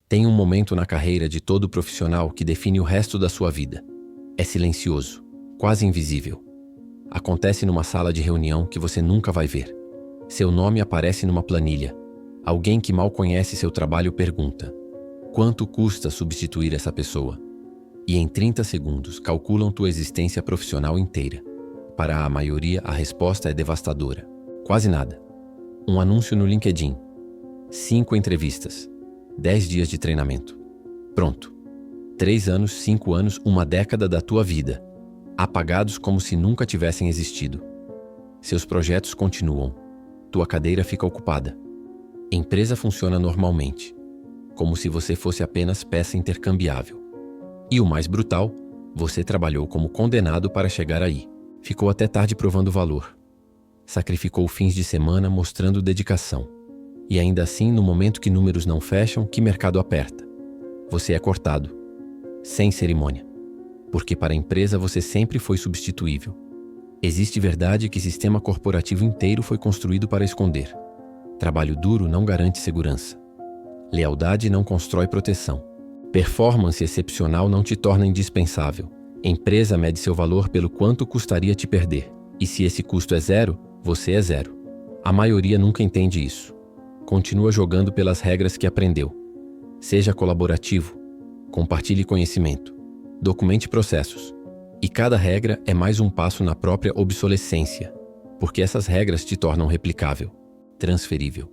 Tem um momento na carreira de todo profissional que define o resto da sua vida. É silencioso, quase invisível. Acontece numa sala de reunião que você nunca vai ver. Seu nome aparece numa planilha. Alguém que mal conhece seu trabalho pergunta: quanto custa substituir essa pessoa? E em 30 segundos calculam tua existência profissional inteira. Para a maioria, a resposta é devastadora. Quase nada. Um anúncio no LinkedIn. 5 entrevistas. 10 dias de treinamento. Pronto. 3 anos, 5 anos, uma década da tua vida. Apagados como se nunca tivessem existido. Seus projetos continuam. Tua cadeira fica ocupada. Empresa funciona normalmente, como se você fosse apenas peça intercambiável. E o mais brutal, você trabalhou como condenado para chegar aí. Ficou até tarde provando valor. Sacrificou fins de semana mostrando dedicação. E ainda assim, no momento que números não fecham, que mercado aperta. Você é cortado. Sem cerimônia. Porque para a empresa você sempre foi substituível. Existe verdade que sistema corporativo inteiro foi construído para esconder. Trabalho duro não garante segurança. Lealdade não constrói proteção. Performance excepcional não te torna indispensável. Empresa mede seu valor pelo quanto custaria te perder. E se esse custo é zero, você é zero. A maioria nunca entende isso. Continua jogando pelas regras que aprendeu. Seja colaborativo. Compartilhe conhecimento. Documente processos. E cada regra é mais um passo na própria obsolescência, porque essas regras te tornam replicável, transferível,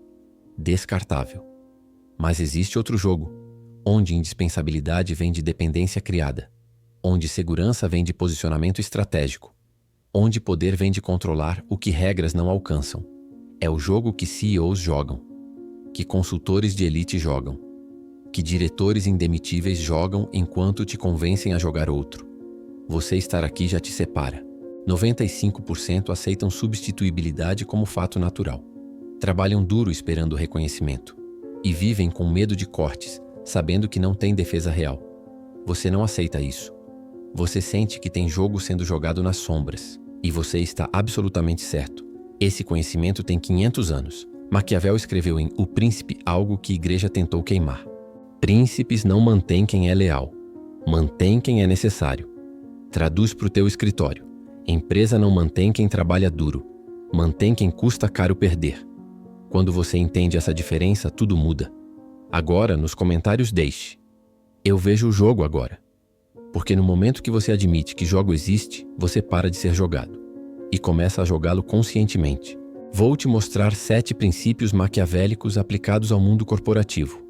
descartável. Mas existe outro jogo, onde indispensabilidade vem de dependência criada, onde segurança vem de posicionamento estratégico, onde poder vem de controlar o que regras não alcançam. É o jogo que CEOs jogam, que consultores de elite jogam, que diretores indemitíveis jogam enquanto te convencem a jogar outro. Você estar aqui já te separa. 95% aceitam substituibilidade como fato natural. Trabalham duro esperando reconhecimento. E vivem com medo de cortes, sabendo que não tem defesa real. Você não aceita isso. Você sente que tem jogo sendo jogado nas sombras. E você está absolutamente certo. Esse conhecimento tem 500 anos. Maquiavel escreveu em O Príncipe algo que a igreja tentou queimar. Príncipes não mantêm quem é leal. Mantém quem é necessário. Traduz para o teu escritório. Empresa não mantém quem trabalha duro. Mantém quem custa caro perder. Quando você entende essa diferença, tudo muda. Agora, nos comentários deixe: eu vejo o jogo agora. Porque no momento que você admite que jogo existe, você para de ser jogado. E começa a jogá-lo conscientemente. Vou te mostrar 7 princípios maquiavélicos aplicados ao mundo corporativo.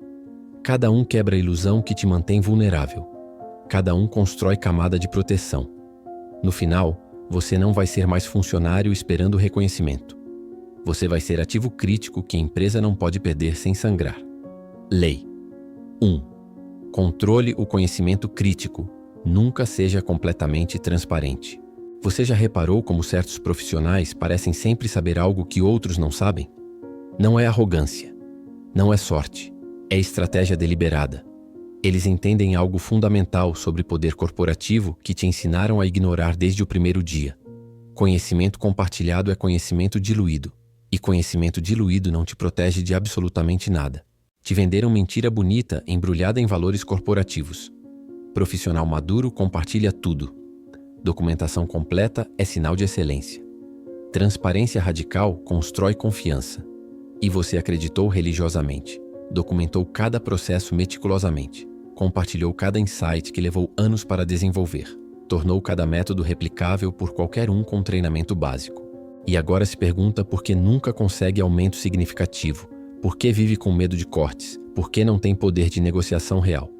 Cada um quebra a ilusão que te mantém vulnerável. Cada um constrói camada de proteção. No final, você não vai ser mais funcionário esperando reconhecimento. Você vai ser ativo crítico que a empresa não pode perder sem sangrar. Lei 1. Controle o conhecimento crítico. Nunca seja completamente transparente. Você já reparou como certos profissionais parecem sempre saber algo que outros não sabem? Não é arrogância. Não é sorte. É estratégia deliberada. Eles entendem algo fundamental sobre poder corporativo que te ensinaram a ignorar desde o primeiro dia. Conhecimento compartilhado é conhecimento diluído. E conhecimento diluído não te protege de absolutamente nada. Te venderam mentira bonita embrulhada em valores corporativos. Profissional maduro compartilha tudo. Documentação completa é sinal de excelência. Transparência radical constrói confiança. E você acreditou religiosamente. Documentou cada processo meticulosamente. Compartilhou cada insight que levou anos para desenvolver. Tornou cada método replicável por qualquer um com treinamento básico. E agora se pergunta por que nunca consegue aumento significativo. Por que vive com medo de cortes? Por que não tem poder de negociação real?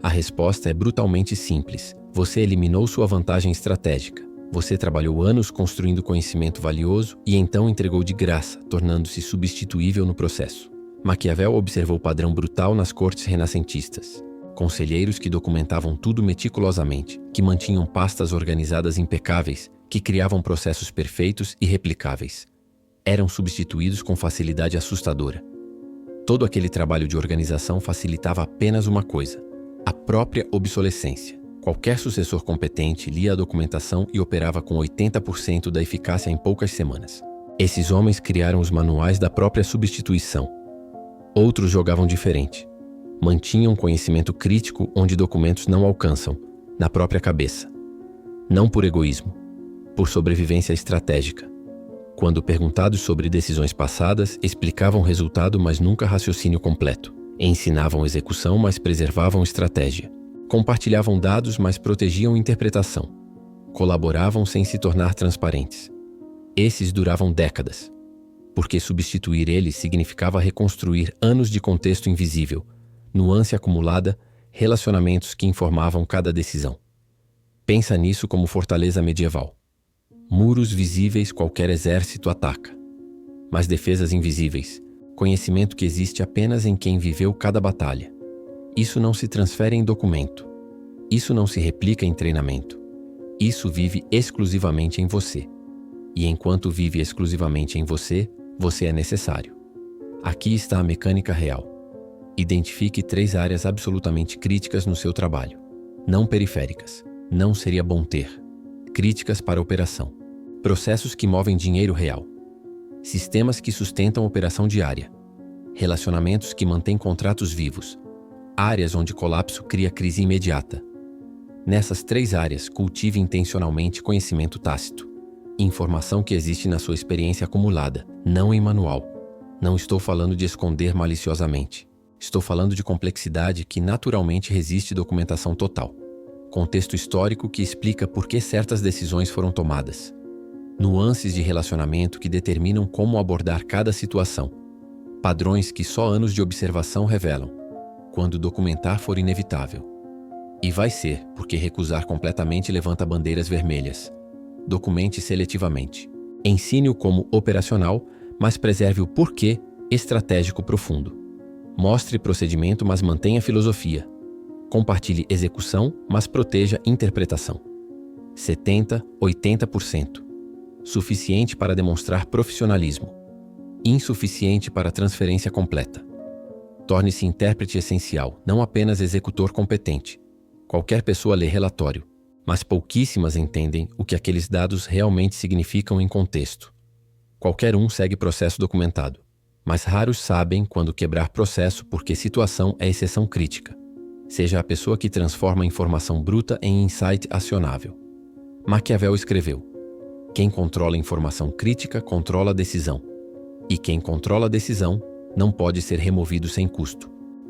A resposta é brutalmente simples. Você eliminou sua vantagem estratégica. Você trabalhou anos construindo conhecimento valioso e então entregou de graça, tornando-se substituível no processo. Maquiavel observou o padrão brutal nas cortes renascentistas. Conselheiros que documentavam tudo meticulosamente, que mantinham pastas organizadas impecáveis, que criavam processos perfeitos e replicáveis. Eram substituídos com facilidade assustadora. Todo aquele trabalho de organização facilitava apenas uma coisa: a própria obsolescência. Qualquer sucessor competente lia a documentação e operava com 80% da eficácia em poucas semanas. Esses homens criaram os manuais da própria substituição. Outros jogavam diferente. Mantinham conhecimento crítico onde documentos não alcançam, na própria cabeça. Não por egoísmo, por sobrevivência estratégica. Quando perguntados sobre decisões passadas, explicavam o resultado, mas nunca raciocínio completo. Ensinavam execução, mas preservavam estratégia. Compartilhavam dados, mas protegiam interpretação. Colaboravam sem se tornar transparentes. Esses duravam décadas, porque substituir eles significava reconstruir anos de contexto invisível, nuance acumulada, relacionamentos que informavam cada decisão. Pensa nisso como fortaleza medieval. Muros visíveis qualquer exército ataca, mas defesas invisíveis, conhecimento que existe apenas em quem viveu cada batalha. Isso não se transfere em documento. Isso não se replica em treinamento. Isso vive exclusivamente em você. E enquanto vive exclusivamente em você, você é necessário. Aqui está a mecânica real. Identifique 3 áreas absolutamente críticas no seu trabalho. Não periféricas. Não seria bom ter. Críticas para a operação. Processos que movem dinheiro real. Sistemas que sustentam a operação diária. Relacionamentos que mantêm contratos vivos. Áreas onde colapso cria crise imediata. Nessas 3 áreas, cultive intencionalmente conhecimento tácito. Informação que existe na sua experiência acumulada, não em manual. Não estou falando de esconder maliciosamente. Estou falando de complexidade que naturalmente resiste documentação total. Contexto histórico que explica por que certas decisões foram tomadas. Nuances de relacionamento que determinam como abordar cada situação. Padrões que só anos de observação revelam, quando documentar for inevitável. E vai ser, porque recusar completamente levanta bandeiras vermelhas. Documente seletivamente. Ensine-o como operacional, mas preserve o porquê estratégico profundo. Mostre procedimento, mas mantenha filosofia. Compartilhe execução, mas proteja interpretação. 70, 80%. Suficiente para demonstrar profissionalismo. Insuficiente para transferência completa. Torne-se intérprete essencial, não apenas executor competente. Qualquer pessoa lê relatório, mas pouquíssimas entendem o que aqueles dados realmente significam em contexto. Qualquer um segue processo documentado, mas raros sabem quando quebrar processo porque situação é exceção crítica. Seja a pessoa que transforma informação bruta em insight acionável. Maquiavel escreveu: quem controla informação crítica controla a decisão. E quem controla a decisão não pode ser removido sem custo.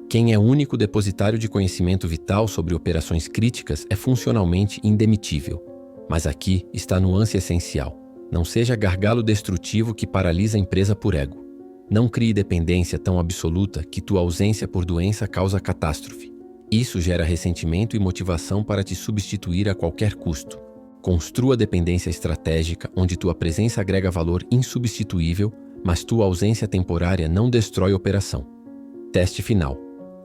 Quem é o único depositário de conhecimento vital sobre operações críticas é funcionalmente indemitível. Mas aqui está a nuance essencial. Não seja gargalo destrutivo que paralisa a empresa por ego. Não crie dependência tão absoluta que tua ausência por doença causa catástrofe. Isso gera ressentimento e motivação para te substituir a qualquer custo. Construa dependência estratégica onde tua presença agrega valor insubstituível, mas tua ausência temporária não destrói a operação. Teste final.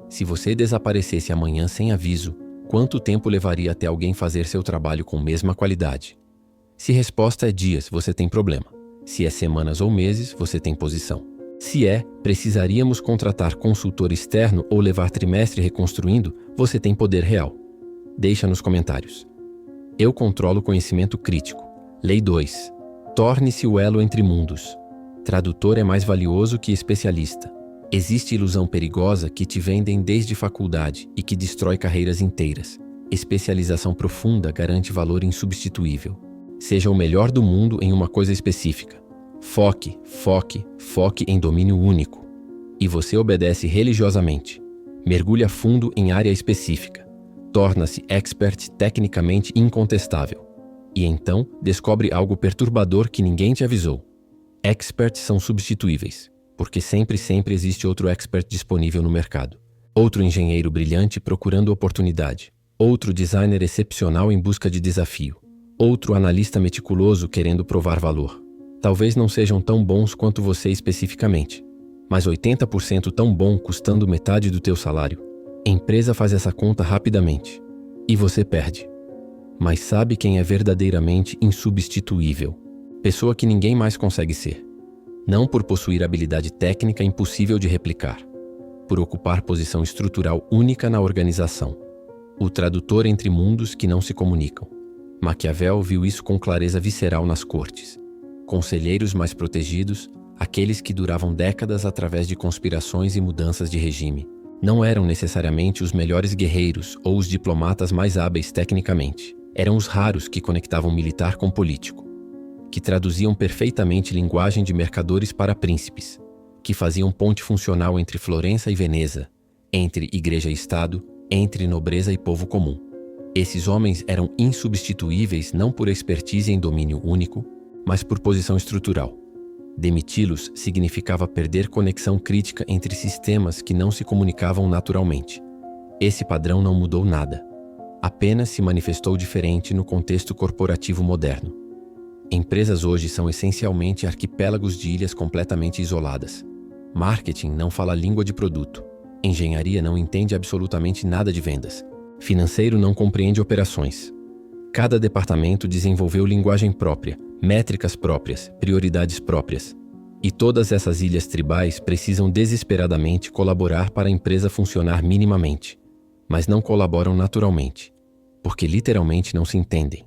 Se você desaparecesse amanhã sem aviso, quanto tempo levaria até alguém fazer seu trabalho com mesma qualidade? Se resposta é dias, você tem problema. Se é semanas ou meses, você tem posição. Se é, precisaríamos contratar consultor externo ou levar trimestre reconstruindo, você tem poder real. Deixa nos comentários. Eu controlo conhecimento crítico. Lei 2. Torne-se o elo entre mundos. Tradutor é mais valioso que especialista. Existe ilusão perigosa que te vendem desde faculdade e que destrói carreiras inteiras. Especialização profunda garante valor insubstituível. Seja o melhor do mundo em uma coisa específica. Foque, foque, foque em domínio único. E você obedece religiosamente. Mergulha fundo em área específica. Torna-se expert tecnicamente incontestável. E então, descobre algo perturbador que ninguém te avisou. Experts são substituíveis, porque sempre existe outro expert disponível no mercado. Outro engenheiro brilhante procurando oportunidade. Outro designer excepcional em busca de desafio. Outro analista meticuloso querendo provar valor. Talvez não sejam tão bons quanto você especificamente, mas 80% tão bom custando metade do teu salário. A empresa faz essa conta rapidamente. E você perde. Mas sabe quem é verdadeiramente insubstituível? Pessoa que ninguém mais consegue ser. Não por possuir habilidade técnica impossível de replicar. Por ocupar posição estrutural única na organização. O tradutor entre mundos que não se comunicam. Maquiavel viu isso com clareza visceral nas cortes. Conselheiros mais protegidos, aqueles que duravam décadas através de conspirações e mudanças de regime. Não eram necessariamente os melhores guerreiros ou os diplomatas mais hábeis tecnicamente. Eram os raros que conectavam militar com político, que traduziam perfeitamente linguagem de mercadores para príncipes, que faziam ponte funcional entre Florença e Veneza, entre igreja e Estado, entre nobreza e povo comum. Esses homens eram insubstituíveis não por expertise em domínio único, mas por posição estrutural. Demiti-los significava perder conexão crítica entre sistemas que não se comunicavam naturalmente. Esse padrão não mudou nada. Apenas se manifestou diferente no contexto corporativo moderno. Empresas hoje são essencialmente arquipélagos de ilhas completamente isoladas. Marketing não fala língua de produto. Engenharia não entende absolutamente nada de vendas. Financeiro não compreende operações. Cada departamento desenvolveu linguagem própria, métricas próprias, prioridades próprias. E todas essas ilhas tribais precisam desesperadamente colaborar para a empresa funcionar minimamente, mas não colaboram naturalmente, porque literalmente não se entendem.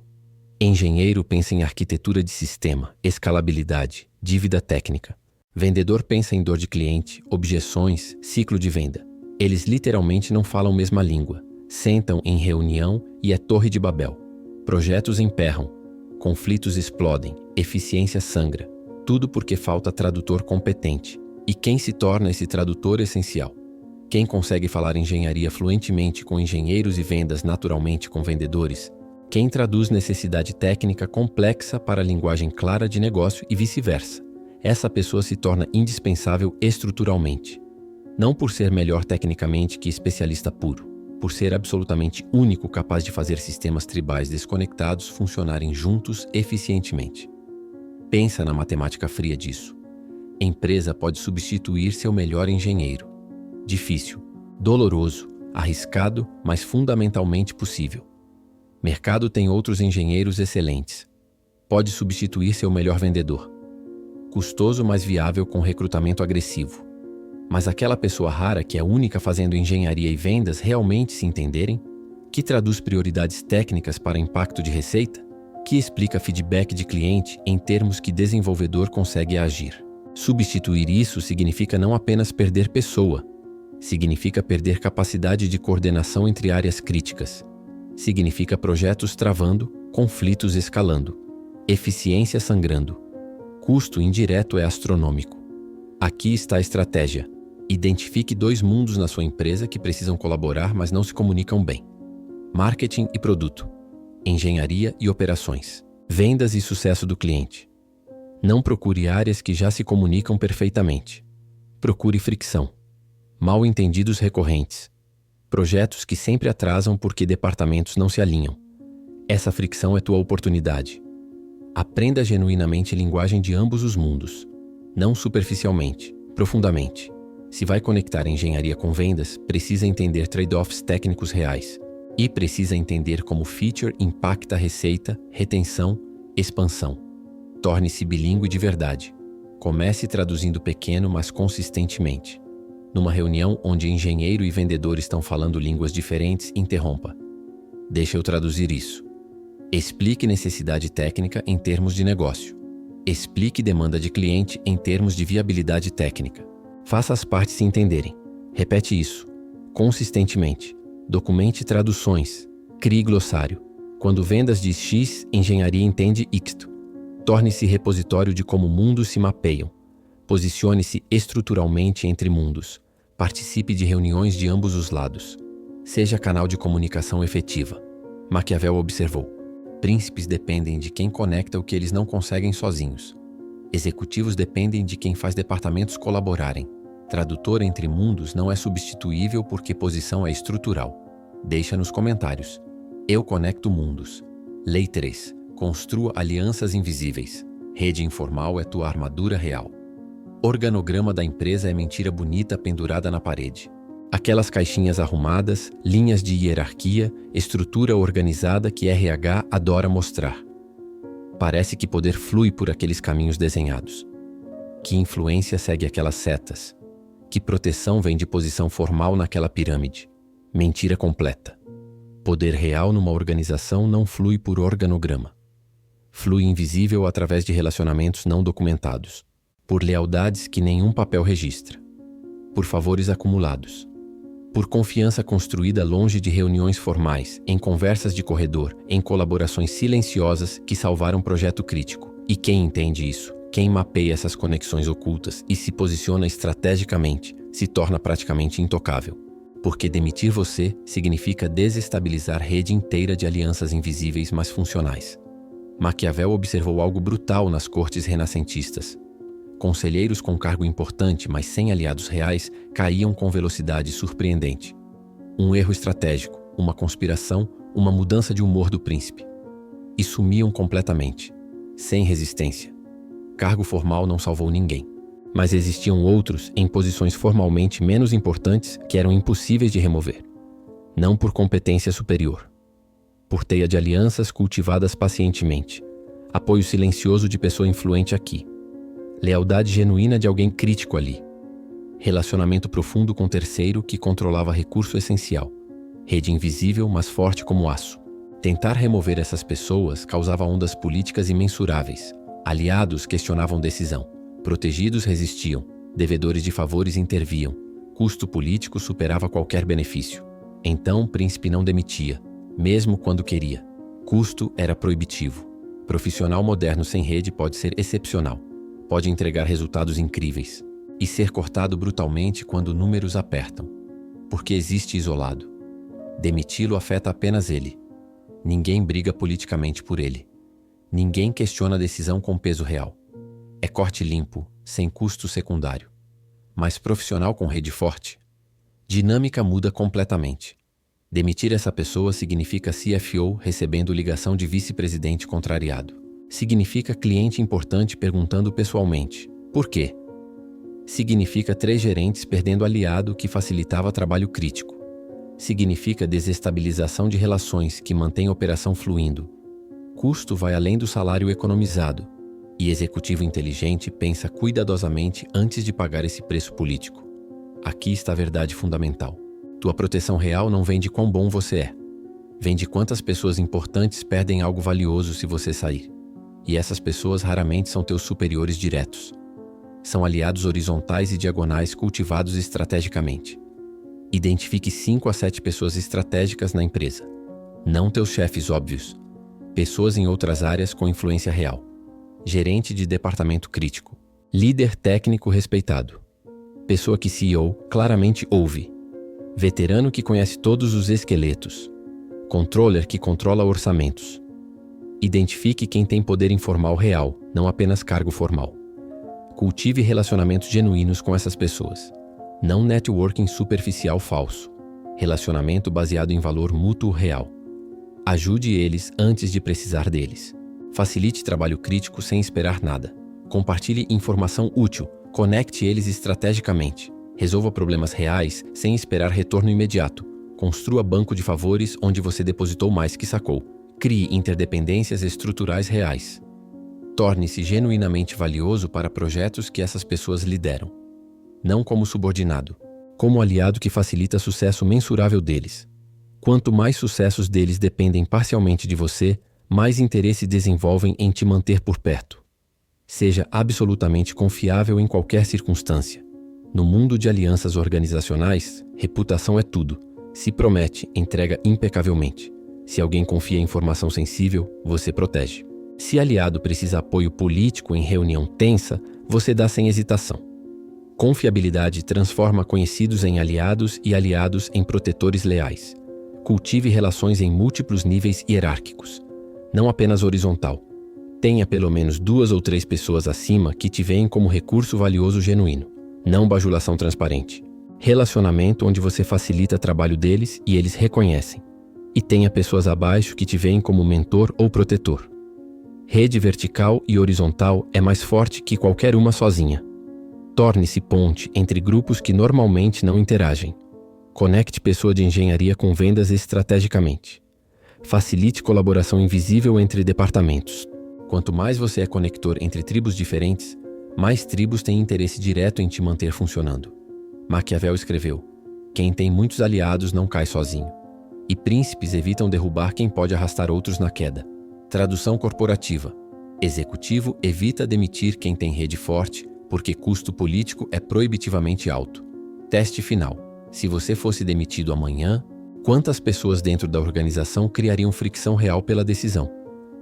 Engenheiro pensa em arquitetura de sistema, escalabilidade, dívida técnica. Vendedor pensa em dor de cliente, objeções, ciclo de venda. Eles literalmente não falam a mesma língua. Sentam em reunião e é Torre de Babel. Projetos emperram, conflitos explodem, eficiência sangra. Tudo porque falta tradutor competente. E quem se torna esse tradutor essencial? Quem consegue falar engenharia fluentemente com engenheiros e vendas naturalmente com vendedores? Quem traduz necessidade técnica complexa para linguagem clara de negócio e vice-versa? Essa pessoa se torna indispensável estruturalmente. Não por ser melhor tecnicamente que especialista puro, por ser absolutamente único capaz de fazer sistemas tribais desconectados funcionarem juntos eficientemente. Pensa na matemática fria disso. Empresa pode substituir seu melhor engenheiro. Difícil, doloroso, arriscado, mas fundamentalmente possível. Mercado tem outros engenheiros excelentes. Pode substituir seu melhor vendedor. Custoso, mas viável com recrutamento agressivo. Mas aquela pessoa rara que é única fazendo engenharia e vendas realmente se entenderem? Que traduz prioridades técnicas para impacto de receita? Que explica feedback de cliente em termos que desenvolvedor consegue agir? Substituir isso significa não apenas perder pessoa, significa perder capacidade de coordenação entre áreas críticas. Significa projetos travando, conflitos escalando, eficiência sangrando. Custo indireto é astronômico. Aqui está a estratégia. Identifique 2 mundos na sua empresa que precisam colaborar, mas não se comunicam bem. Marketing e produto. Engenharia e operações. Vendas e sucesso do cliente. Não procure áreas que já se comunicam perfeitamente. Procure fricção. Mal-entendidos recorrentes. Projetos que sempre atrasam porque departamentos não se alinham. Essa fricção é tua oportunidade. Aprenda genuinamente linguagem de ambos os mundos. Não superficialmente, profundamente. Se vai conectar engenharia com vendas, precisa entender trade-offs técnicos reais. E precisa entender como feature impacta receita, retenção, expansão. Torne-se bilíngue de verdade. Comece traduzindo pequeno, mas consistentemente. Numa reunião onde engenheiro e vendedor estão falando línguas diferentes, interrompa. Deixa eu traduzir isso. Explique necessidade técnica em termos de negócio. Explique demanda de cliente em termos de viabilidade técnica. Faça as partes se entenderem. Repete isso, consistentemente. Documente traduções. Crie glossário. Quando vendas diz X, engenharia entende Y. Torne-se repositório de como mundos se mapeiam. Posicione-se estruturalmente entre mundos. Participe de reuniões de ambos os lados. Seja canal de comunicação efetiva. Maquiavel observou. Príncipes dependem de quem conecta o que eles não conseguem sozinhos. Executivos dependem de quem faz departamentos colaborarem. Tradutor entre mundos não é substituível porque posição é estrutural. Deixa nos comentários. Eu conecto mundos. Lei 3. Construa alianças invisíveis. Rede informal é tua armadura real. Organograma da empresa é mentira bonita pendurada na parede. Aquelas caixinhas arrumadas, linhas de hierarquia, estrutura organizada que RH adora mostrar. Parece que poder flui por aqueles caminhos desenhados. Que influência segue aquelas setas? Que proteção vem de posição formal naquela pirâmide? Mentira completa. Poder real numa organização não flui por organograma. Flui invisível através de relacionamentos não documentados, por lealdades que nenhum papel registra, por favores acumulados, Por confiança construída longe de reuniões formais, em conversas de corredor, em colaborações silenciosas que salvaram projeto crítico. E quem entende isso? Quem mapeia essas conexões ocultas e se posiciona estrategicamente, se torna praticamente intocável. Porque demitir você significa desestabilizar rede inteira de alianças invisíveis, mas funcionais. Maquiavel observou algo brutal nas cortes renascentistas. Conselheiros com cargo importante, mas sem aliados reais, caíam com velocidade surpreendente. Um erro estratégico, uma conspiração, uma mudança de humor do príncipe. E sumiam completamente, sem resistência. Cargo formal não salvou ninguém. Mas existiam outros, em posições formalmente menos importantes, que eram impossíveis de remover. Não por competência superior. Por teia de alianças cultivadas pacientemente. Apoio silencioso de pessoa influente aqui. Lealdade genuína de alguém crítico ali. Relacionamento profundo com terceiro que controlava recurso essencial. Rede invisível, mas forte como aço. Tentar remover essas pessoas causava ondas políticas imensuráveis. Aliados questionavam decisão. Protegidos resistiam. Devedores de favores interviam. Custo político superava qualquer benefício. Então o príncipe não demitia, mesmo quando queria. Custo era proibitivo. Profissional moderno sem rede pode ser excepcional. Pode entregar resultados incríveis e ser cortado brutalmente quando números apertam, porque existe isolado. Demiti-lo afeta apenas ele. Ninguém briga politicamente por ele. Ninguém questiona a decisão com peso real. É corte limpo, sem custo secundário. Mas profissional com rede forte. Dinâmica muda completamente. Demitir essa pessoa significa CFO recebendo ligação de vice-presidente contrariado. Significa cliente importante perguntando pessoalmente: por quê? Significa 3 gerentes perdendo aliado que facilitava trabalho crítico. Significa desestabilização de relações que mantém a operação fluindo. Custo vai além do salário economizado. E executivo inteligente pensa cuidadosamente antes de pagar esse preço político. Aqui está a verdade fundamental. Tua proteção real não vem de quão bom você é. Vem de quantas pessoas importantes perdem algo valioso se você sair. E essas pessoas raramente são teus superiores diretos. São aliados horizontais e diagonais cultivados estrategicamente. Identifique 5 a 7 pessoas estratégicas na empresa. Não teus chefes óbvios. Pessoas em outras áreas com influência real. Gerente de departamento crítico. Líder técnico respeitado. Pessoa que CEO claramente ouve. Veterano que conhece todos os esqueletos. Controller que controla orçamentos. Identifique quem tem poder informal real, não apenas cargo formal. Cultive relacionamentos genuínos com essas pessoas. Não networking superficial falso. Relacionamento baseado em valor mútuo real. Ajude eles antes de precisar deles. Facilite trabalho crítico sem esperar nada. Compartilhe informação útil. Conecte eles estrategicamente. Resolva problemas reais sem esperar retorno imediato. Construa banco de favores onde você depositou mais que sacou. Crie interdependências estruturais reais. Torne-se genuinamente valioso para projetos que essas pessoas lideram. Não como subordinado, como aliado que facilita sucesso mensurável deles. Quanto mais sucessos deles dependem parcialmente de você, mais interesse desenvolvem em te manter por perto. Seja absolutamente confiável em qualquer circunstância. No mundo de alianças organizacionais, reputação é tudo. Se promete, entrega impecavelmente. Se alguém confia em informação sensível, você protege. Se aliado precisa apoio político em reunião tensa, você dá sem hesitação. Confiabilidade transforma conhecidos em aliados e aliados em protetores leais. Cultive relações em múltiplos níveis hierárquicos, não apenas horizontal. Tenha pelo menos 2 ou 3 pessoas acima que te veem como recurso valioso genuíno, não bajulação transparente. Relacionamento onde você facilita o trabalho deles e eles reconhecem. E tenha pessoas abaixo que te veem como mentor ou protetor. Rede vertical e horizontal é mais forte que qualquer uma sozinha. Torne-se ponte entre grupos que normalmente não interagem. Conecte pessoa de engenharia com vendas estrategicamente. Facilite colaboração invisível entre departamentos. Quanto mais você é conector entre tribos diferentes, mais tribos têm interesse direto em te manter funcionando. Maquiavel escreveu: quem tem muitos aliados não cai sozinho. E príncipes evitam derrubar quem pode arrastar outros na queda. Tradução corporativa. Executivo evita demitir quem tem rede forte, porque custo político é proibitivamente alto. Teste final. Se você fosse demitido amanhã, quantas pessoas dentro da organização criariam fricção real pela decisão?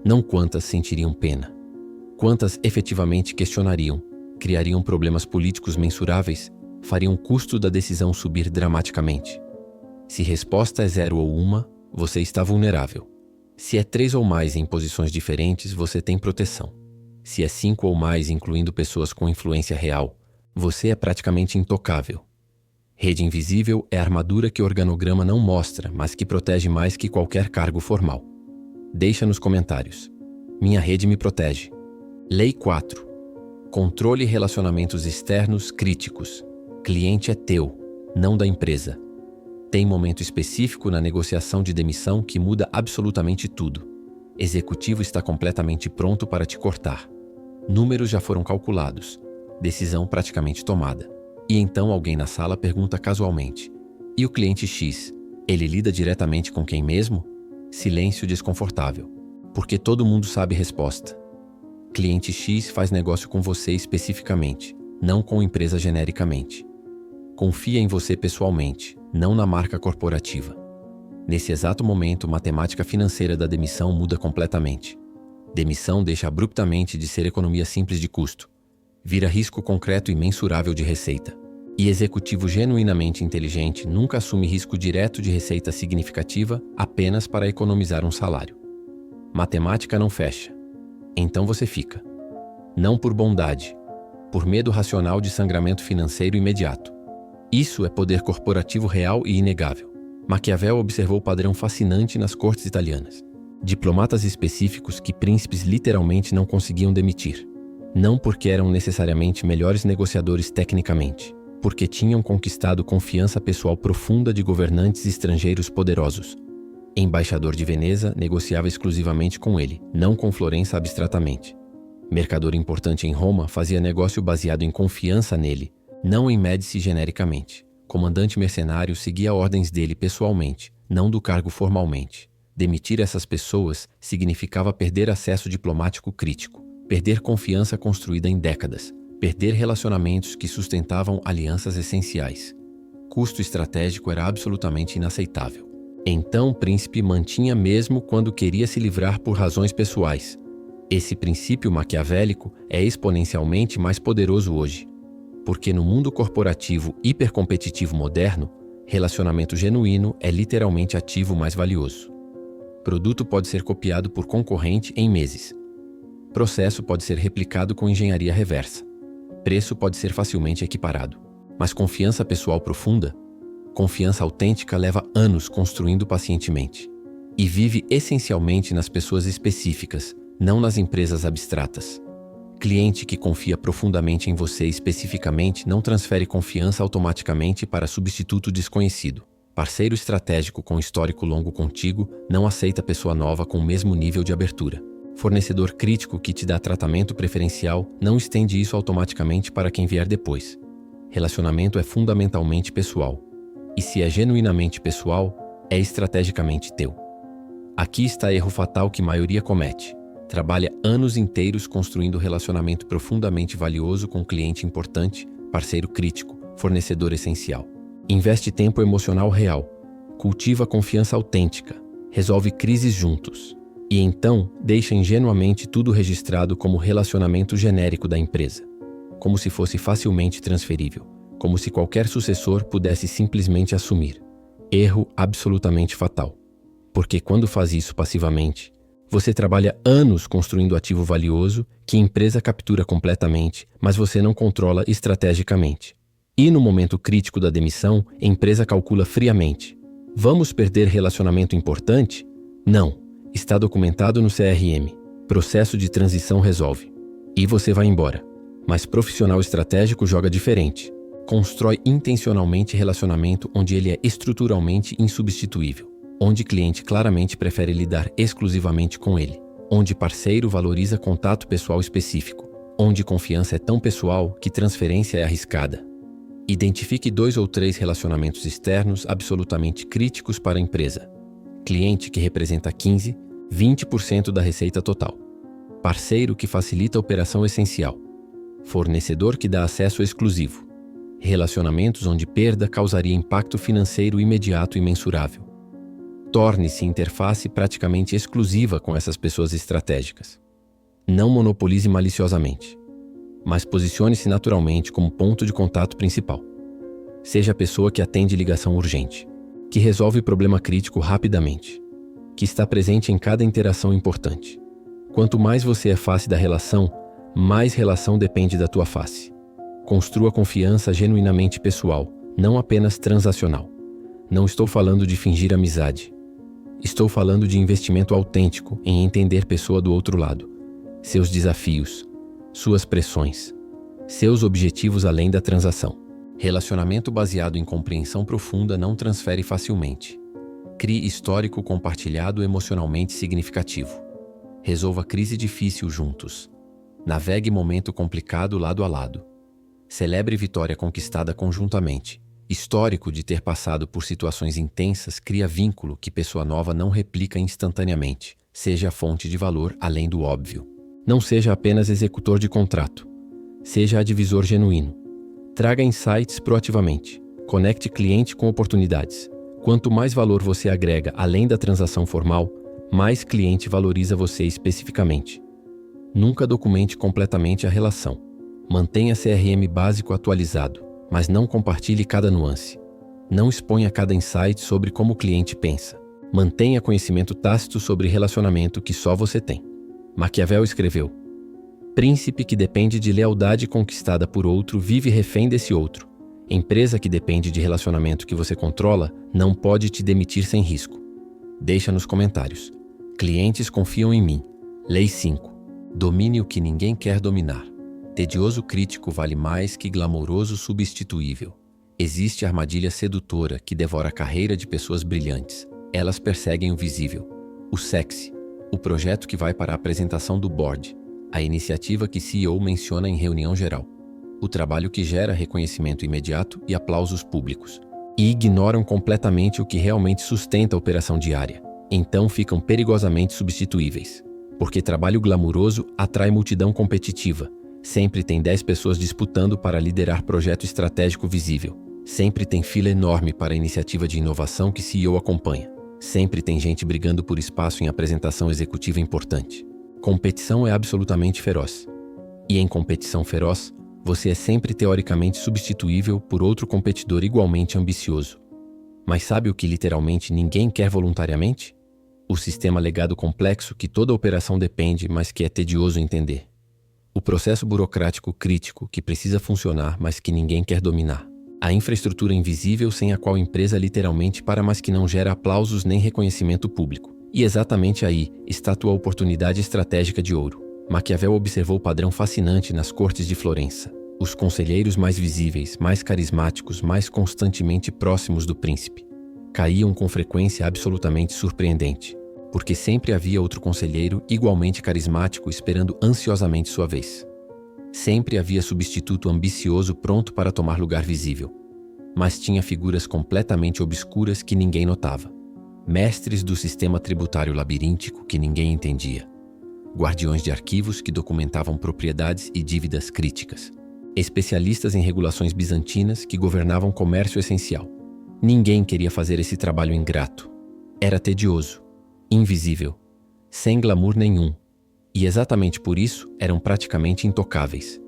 Não quantas sentiriam pena. Quantas efetivamente questionariam, criariam problemas políticos mensuráveis, fariam o custo da decisão subir dramaticamente? Se resposta é 0 ou 1, você está vulnerável. Se é 3 ou mais em posições diferentes, você tem proteção. Se é 5 ou mais, incluindo pessoas com influência real, você é praticamente intocável. Rede invisível é a armadura que o organograma não mostra, mas que protege mais que qualquer cargo formal. Deixa nos comentários. Minha rede me protege. Lei 4. Controle relacionamentos externos críticos. Cliente é teu, não da empresa. Tem momento específico na negociação de demissão que muda absolutamente tudo. Executivo está completamente pronto para te cortar. Números já foram calculados. Decisão praticamente tomada. E então alguém na sala pergunta casualmente: e o cliente X? Ele lida diretamente com quem mesmo? Silêncio desconfortável. Porque todo mundo sabe a resposta. Cliente X faz negócio com você especificamente, não com empresa genericamente. Confia em você pessoalmente, não na marca corporativa. Nesse exato momento, a matemática financeira da demissão muda completamente. Demissão deixa abruptamente de ser economia simples de custo. Vira risco concreto e mensurável de receita. E executivo genuinamente inteligente nunca assume risco direto de receita significativa apenas para economizar um salário. Matemática não fecha. Então você fica. Não por bondade, por medo racional de sangramento financeiro imediato. Isso é poder corporativo real e inegável. Maquiavel observou o padrão fascinante nas cortes italianas. Diplomatas específicos que príncipes literalmente não conseguiam demitir. Não porque eram necessariamente melhores negociadores tecnicamente, porque tinham conquistado confiança pessoal profunda de governantes estrangeiros poderosos. Embaixador de Veneza negociava exclusivamente com ele, não com Florença abstratamente. Mercador importante em Roma fazia negócio baseado em confiança nele, não em Médici genericamente. Comandante mercenário seguia ordens dele pessoalmente, não do cargo formalmente. Demitir essas pessoas significava perder acesso diplomático crítico, perder confiança construída em décadas, perder relacionamentos que sustentavam alianças essenciais. Custo estratégico era absolutamente inaceitável. Então o príncipe mantinha mesmo quando queria se livrar por razões pessoais. Esse princípio maquiavélico é exponencialmente mais poderoso hoje, porque no mundo corporativo hipercompetitivo moderno, relacionamento genuíno é literalmente ativo mais valioso. Produto pode ser copiado por concorrente em meses. Processo pode ser replicado com engenharia reversa. Preço pode ser facilmente equiparado. Mas confiança pessoal profunda? Confiança autêntica leva anos construindo pacientemente. E vive essencialmente nas pessoas específicas, não nas empresas abstratas. Cliente que confia profundamente em você especificamente não transfere confiança automaticamente para substituto desconhecido. Parceiro estratégico com histórico longo contigo não aceita pessoa nova com o mesmo nível de abertura. Fornecedor crítico que te dá tratamento preferencial não estende isso automaticamente para quem vier depois. Relacionamento é fundamentalmente pessoal. E se é genuinamente pessoal, é estrategicamente teu. Aqui está erro fatal que a maioria comete. Trabalha anos inteiros construindo relacionamento profundamente valioso com cliente importante, parceiro crítico, fornecedor essencial. Investe tempo emocional real, cultiva confiança autêntica, resolve crises juntos. E então, deixa ingenuamente tudo registrado como relacionamento genérico da empresa. Como se fosse facilmente transferível. Como se qualquer sucessor pudesse simplesmente assumir. Erro absolutamente fatal. Porque quando faz isso passivamente, você trabalha anos construindo ativo valioso que a empresa captura completamente, mas você não controla estrategicamente. E no momento crítico da demissão, a empresa calcula friamente. Vamos perder relacionamento importante? Não. Está documentado no CRM. Processo de transição resolve. E você vai embora. Mas profissional estratégico joga diferente. Constrói intencionalmente relacionamento onde ele é estruturalmente insubstituível. Onde cliente claramente prefere lidar exclusivamente com ele. Onde parceiro valoriza contato pessoal específico. Onde confiança é tão pessoal que transferência é arriscada. Identifique 2 ou 3 relacionamentos externos absolutamente críticos para a empresa. Cliente que representa 15, 20% da receita total. Parceiro que facilita a operação essencial. Fornecedor que dá acesso exclusivo. Relacionamentos onde perda causaria impacto financeiro imediato e mensurável. Torne-se interface praticamente exclusiva com essas pessoas estratégicas. Não monopolize maliciosamente, mas posicione-se naturalmente como ponto de contato principal. Seja a pessoa que atende ligação urgente, que resolve problema crítico rapidamente, que está presente em cada interação importante. Quanto mais você é face da relação, mais relação depende da tua face. Construa confiança genuinamente pessoal, não apenas transacional. Não estou falando de fingir amizade. Estou falando de investimento autêntico em entender pessoa do outro lado, seus desafios, suas pressões, seus objetivos além da transação. Relacionamento baseado em compreensão profunda não transfere facilmente. Crie histórico compartilhado emocionalmente significativo. Resolva crise difícil juntos. Navegue momento complicado lado a lado. Celebre vitória conquistada conjuntamente. Histórico de ter passado por situações intensas cria vínculo que pessoa nova não replica instantaneamente. Seja a fonte de valor além do óbvio. Não seja apenas executor de contrato. Seja advisor genuíno. Traga insights proativamente. Conecte cliente com oportunidades. Quanto mais valor você agrega além da transação formal, mais cliente valoriza você especificamente. Nunca documente completamente a relação. Mantenha CRM básico atualizado, mas não compartilhe cada nuance. Não exponha cada insight sobre como o cliente pensa. Mantenha conhecimento tácito sobre relacionamento que só você tem. Maquiavel escreveu: príncipe que depende de lealdade conquistada por outro vive refém desse outro. Empresa que depende de relacionamento que você controla não pode te demitir sem risco. Deixa nos comentários. Clientes confiam em mim. Lei 5. Domine o que ninguém quer dominar. Tedioso crítico vale mais que glamouroso substituível. Existe armadilha sedutora que devora a carreira de pessoas brilhantes. Elas perseguem o visível, o sexy, o projeto que vai para a apresentação do board, a iniciativa que CEO menciona em reunião geral, o trabalho que gera reconhecimento imediato e aplausos públicos. E ignoram completamente o que realmente sustenta a operação diária. Então ficam perigosamente substituíveis. Porque trabalho glamuroso atrai multidão competitiva. Sempre tem 10 pessoas disputando para liderar projeto estratégico visível. Sempre tem fila enorme para a iniciativa de inovação que CEO acompanha. Sempre tem gente brigando por espaço em apresentação executiva importante. Competição é absolutamente feroz. E em competição feroz, você é sempre teoricamente substituível por outro competidor igualmente ambicioso. Mas sabe o que literalmente ninguém quer voluntariamente? O sistema legado complexo que toda operação depende, mas que é tedioso entender. O processo burocrático crítico que precisa funcionar, mas que ninguém quer dominar. A infraestrutura invisível sem a qual a empresa literalmente para, mas que não gera aplausos nem reconhecimento público. E exatamente aí está a tua oportunidade estratégica de ouro. Maquiavel observou o padrão fascinante nas cortes de Florença. Os conselheiros mais visíveis, mais carismáticos, mais constantemente próximos do príncipe, caíam com frequência absolutamente surpreendente, porque sempre havia outro conselheiro igualmente carismático esperando ansiosamente sua vez. Sempre havia substituto ambicioso pronto para tomar lugar visível, mas tinha figuras completamente obscuras que ninguém notava. Mestres do sistema tributário labiríntico que ninguém entendia. Guardiões de arquivos que documentavam propriedades e dívidas críticas. Especialistas em regulações bizantinas que governavam comércio essencial. Ninguém queria fazer esse trabalho ingrato. Era tedioso, invisível, sem glamour nenhum. E exatamente por isso eram praticamente intocáveis.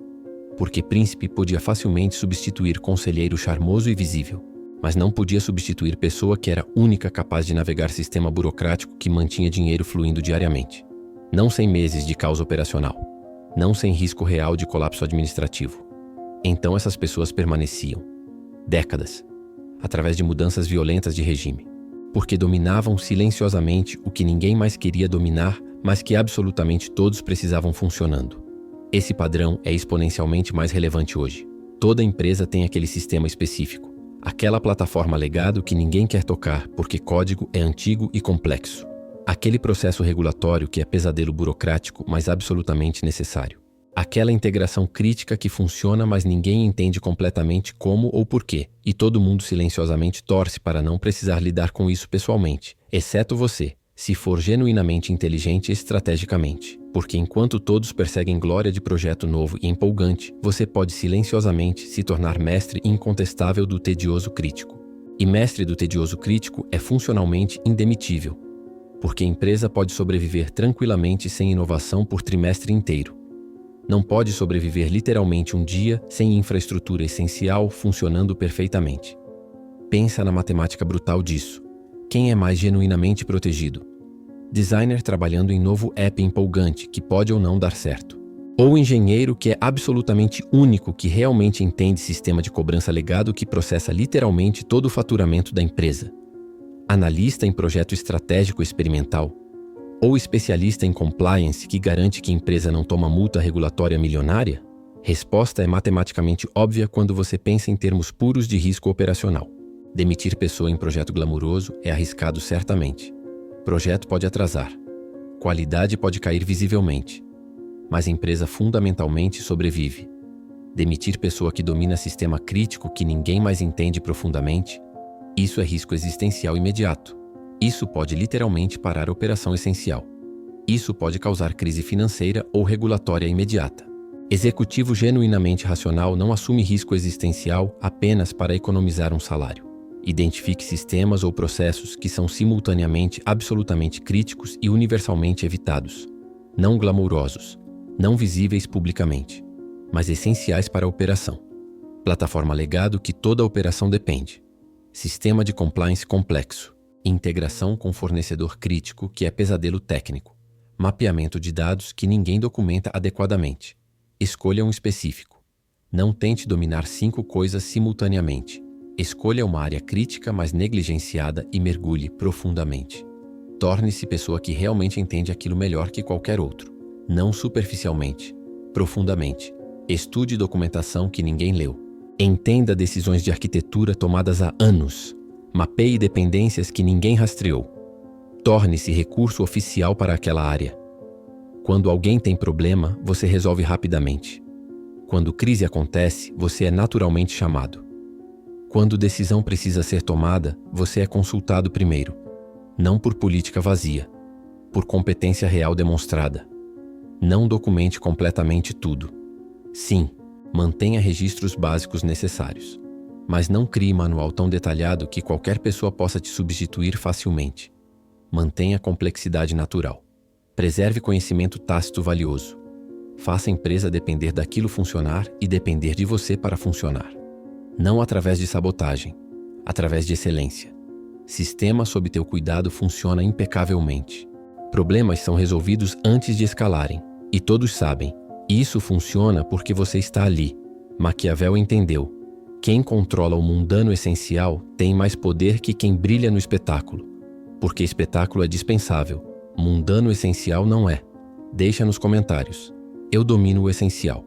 Porque príncipe podia facilmente substituir conselheiro charmoso e visível, mas não podia substituir pessoa que era única capaz de navegar sistema burocrático que mantinha dinheiro fluindo diariamente. Não sem meses de caos operacional. Não sem risco real de colapso administrativo. Então essas pessoas permaneciam. Décadas. Através de mudanças violentas de regime. Porque dominavam silenciosamente o que ninguém mais queria dominar, mas que absolutamente todos precisavam funcionando. Esse padrão é exponencialmente mais relevante hoje. Toda empresa tem aquele sistema específico. Aquela plataforma legado que ninguém quer tocar porque código é antigo e complexo. Aquele processo regulatório que é pesadelo burocrático, mas absolutamente necessário. Aquela integração crítica que funciona, mas ninguém entende completamente como ou porquê, e todo mundo silenciosamente torce para não precisar lidar com isso pessoalmente, exceto você, se for genuinamente inteligente estrategicamente, porque enquanto todos perseguem glória de projeto novo e empolgante, você pode silenciosamente se tornar mestre incontestável do tedioso crítico. E mestre do tedioso crítico é funcionalmente indemitível, porque a empresa pode sobreviver tranquilamente sem inovação por trimestre inteiro. Não pode sobreviver literalmente um dia sem infraestrutura essencial funcionando perfeitamente. Pensa na matemática brutal disso. Quem é mais genuinamente protegido? Designer trabalhando em novo app empolgante que pode ou não dar certo. Ou engenheiro que é absolutamente único que realmente entende sistema de cobrança legado que processa literalmente todo o faturamento da empresa. Analista em projeto estratégico experimental. Ou especialista em compliance que garante que a empresa não toma multa regulatória milionária? Resposta é matematicamente óbvia quando você pensa em termos puros de risco operacional. Demitir pessoa em projeto glamuroso é arriscado certamente. Projeto pode atrasar. Qualidade pode cair visivelmente. Mas a empresa fundamentalmente sobrevive. Demitir pessoa que domina sistema crítico que ninguém mais entende profundamente, isso é risco existencial imediato. Isso pode literalmente parar a operação essencial. Isso pode causar crise financeira ou regulatória imediata. Executivo genuinamente racional não assume risco existencial apenas para economizar um salário. Identifique sistemas ou processos que são simultaneamente absolutamente críticos e universalmente evitados, não glamourosos, não visíveis publicamente, mas essenciais para a operação. Plataforma legado que toda a operação depende. Sistema de compliance complexo. Integração com fornecedor crítico que é pesadelo técnico. Mapeamento de dados que ninguém documenta adequadamente. Escolha um específico. Não tente dominar 5 coisas simultaneamente. Escolha uma área crítica, mas negligenciada e mergulhe profundamente. Torne-se pessoa que realmente entende aquilo melhor que qualquer outro. Não superficialmente, profundamente. Estude documentação que ninguém leu. Entenda decisões de arquitetura tomadas há anos. Mapeie dependências que ninguém rastreou. Torne-se recurso oficial para aquela área. Quando alguém tem problema, você resolve rapidamente. Quando crise acontece, você é naturalmente chamado. Quando decisão precisa ser tomada, você é consultado primeiro. Não por política vazia, por competência real demonstrada. Não documente completamente tudo. Sim, mantenha registros básicos necessários. Mas não crie manual tão detalhado que qualquer pessoa possa te substituir facilmente. Mantenha complexidade natural. Preserve conhecimento tácito valioso. Faça a empresa depender daquilo funcionar e depender de você para funcionar. Não através de sabotagem, através de excelência. Sistema sob teu cuidado funciona impecavelmente. Problemas são resolvidos antes de escalarem. E todos sabem, isso funciona porque você está ali. Maquiavel entendeu. Quem controla o mundano essencial tem mais poder que quem brilha no espetáculo. Porque espetáculo é dispensável. Mundano essencial não é. Deixa nos comentários. Eu domino o essencial.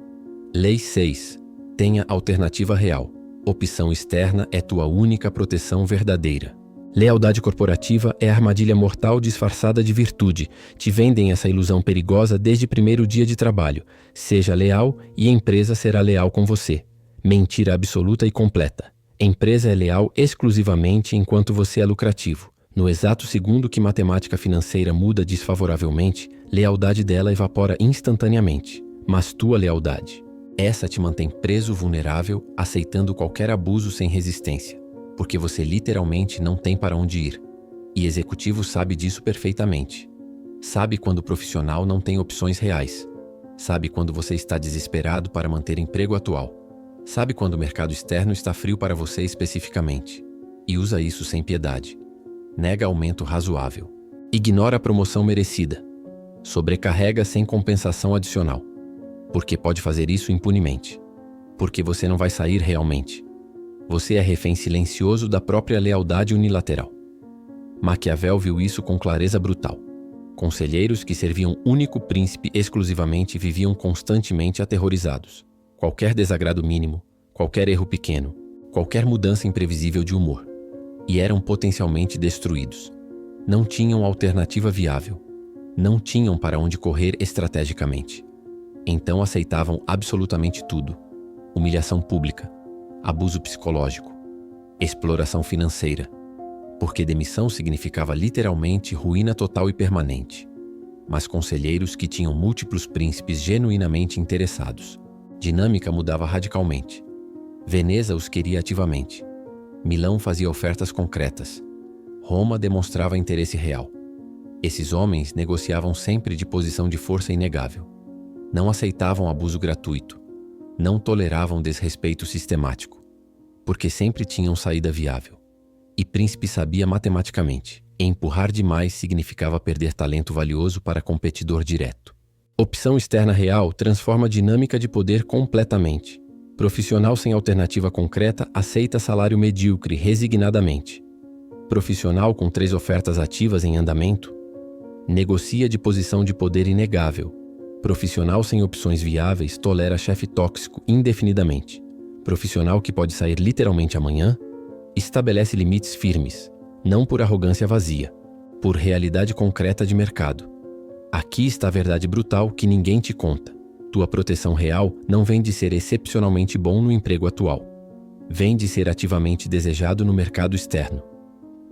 Lei 6. Tenha alternativa real. Opção externa é tua única proteção verdadeira. Lealdade corporativa é armadilha mortal disfarçada de virtude. Te vendem essa ilusão perigosa desde o primeiro dia de trabalho. Seja leal e a empresa será leal com você. Mentira absoluta e completa. A empresa é leal exclusivamente enquanto você é lucrativo. No exato segundo que matemática financeira muda desfavoravelmente, lealdade dela evapora instantaneamente. Mas tua lealdade, essa te mantém preso vulnerável, aceitando qualquer abuso sem resistência. Porque você literalmente não tem para onde ir. E executivo sabe disso perfeitamente. Sabe quando o profissional não tem opções reais. Sabe quando você está desesperado para manter emprego atual. Sabe quando o mercado externo está frio para você especificamente. E usa isso sem piedade. Nega aumento razoável. Ignora a promoção merecida. Sobrecarrega sem compensação adicional. Porque pode fazer isso impunemente. Porque você não vai sair realmente. Você é refém silencioso da própria lealdade unilateral. Maquiavel viu isso com clareza brutal. Conselheiros que serviam único príncipe exclusivamente viviam constantemente aterrorizados. Qualquer desagrado mínimo, qualquer erro pequeno, qualquer mudança imprevisível de humor. E eram potencialmente destruídos. Não tinham alternativa viável. Não tinham para onde correr estrategicamente. Então aceitavam absolutamente tudo. Humilhação pública. Abuso psicológico, exploração financeira, porque demissão significava literalmente ruína total e permanente. Mas conselheiros que tinham múltiplos príncipes genuinamente interessados. Dinâmica mudava radicalmente. Veneza os queria ativamente. Milão fazia ofertas concretas. Roma demonstrava interesse real. Esses homens negociavam sempre de posição de força inegável. Não aceitavam abuso gratuito. Não toleravam desrespeito sistemático. Porque sempre tinham saída viável. E Príncipe sabia matematicamente: empurrar demais significava perder talento valioso para competidor direto. Opção externa real transforma a dinâmica de poder completamente. Profissional sem alternativa concreta aceita salário medíocre resignadamente. Profissional com 3 ofertas ativas em andamento negocia de posição de poder inegável. Profissional sem opções viáveis tolera chefe tóxico indefinidamente. Profissional que pode sair literalmente amanhã estabelece limites firmes, não por arrogância vazia, por realidade concreta de mercado. Aqui está a verdade brutal que ninguém te conta. Tua proteção real não vem de ser excepcionalmente bom no emprego atual. Vem de ser ativamente desejado no mercado externo.